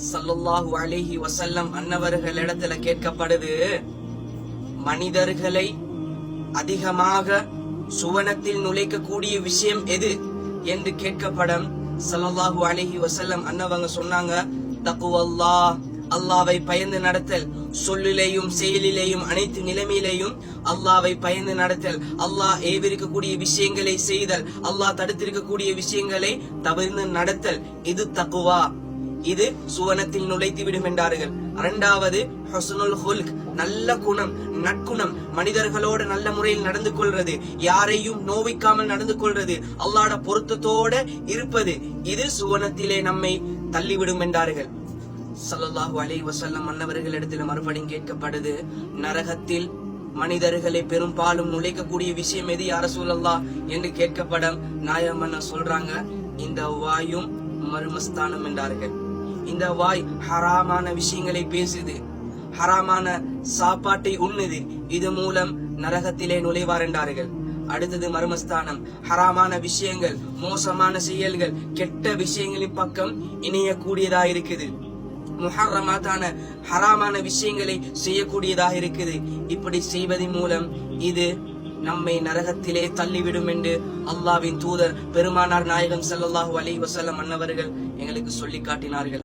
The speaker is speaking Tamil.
ஸல்லல்லாஹு அலைஹி வஸல்லம் அன்னவர்களிடத்துல கேட்கப்படுது, மனிதர்களை அதிகமாக சுவனத்தில் நுழைக்கக்கூடிய விஷயம் எது என்று கேட்கப்படும். ஸல்லல்லாஹு அலைஹி வஸல்லம் அன்னவங்க சொன்னாங்க, தக்வல்லாஹ், அல்லாஹ்வை பயந்து நடத்தல். சொல்லிலேயும் செயலிலேயும் அனைத்து நிலைமையிலேயும் அல்லாஹ்வை பயந்து நடத்தல், அல்லாஹ் ஏவிருக்கக்கூடிய விஷயங்களை செய்தல், அல்லாஹ் தடுத்திருக்கக்கூடிய விஷயங்களை தவிர்த்து நடத்தல், இது தக்வா. இது சுவனத்தில் நுழைத்து விடும் என்றார்கள். இரண்டாவது ஹுஸ்னுல் ஹுல்க், நல்ல குணம், நற்குணம், மனிதர்களோடு நல்ல முறையில் நடந்து கொள்றது, யாரையும் நோவிக்காமல் நடந்து கொள்றது, அல்லாஹ்வுடைய பொருத்தத்தோட இருப்பது, இது சுவனத்திலே நம்மை தள்ளிவிடும் என்றார்கள். ஸல்லல்லாஹு அலைஹி வஸல்லம் அன்னவர்களிடத்தில் மறுபடியும் கேட்கப்படுது, நரகத்தில் மனிதர்களை பெரும்பாலும் நுழைக்கக்கூடிய விஷயம் எது யா ரசூலல்லாஹ் என்று கேட்கப்படும். நாயகம் சொல்றாங்க, இந்த வாயும் மர்மஸ்தானம் என்றார்கள். இந்த வாய் ஹராமான விஷயங்களை பேசுது, ஹராமான சாப்பாட்டை உண்ணுது, இது மூலம் நரகத்திலே நுழைவார் என்றார்கள். அடுத்தது மர்மஸ்தானம், ஹராமான விஷயங்கள், மோசமான செயல்கள், கெட்ட விஷயங்களின் பக்கம் இணையக்கூடியதா இருக்குது, முஹர்ரமாத்தான ஹராமான விஷயங்களை செய்யக்கூடியதாக இருக்குது. இப்படி செய்வதன் மூலம் இது நம்மை நரகத்திலே தள்ளிவிடும் என்று அல்லாஹ்வின் தூதர் பெருமானார் நாயகம் ஸல்லல்லாஹு அலைஹி வஸல்லம் அன்னவர்கள் எங்களுக்கு சொல்லி காட்டினார்கள்.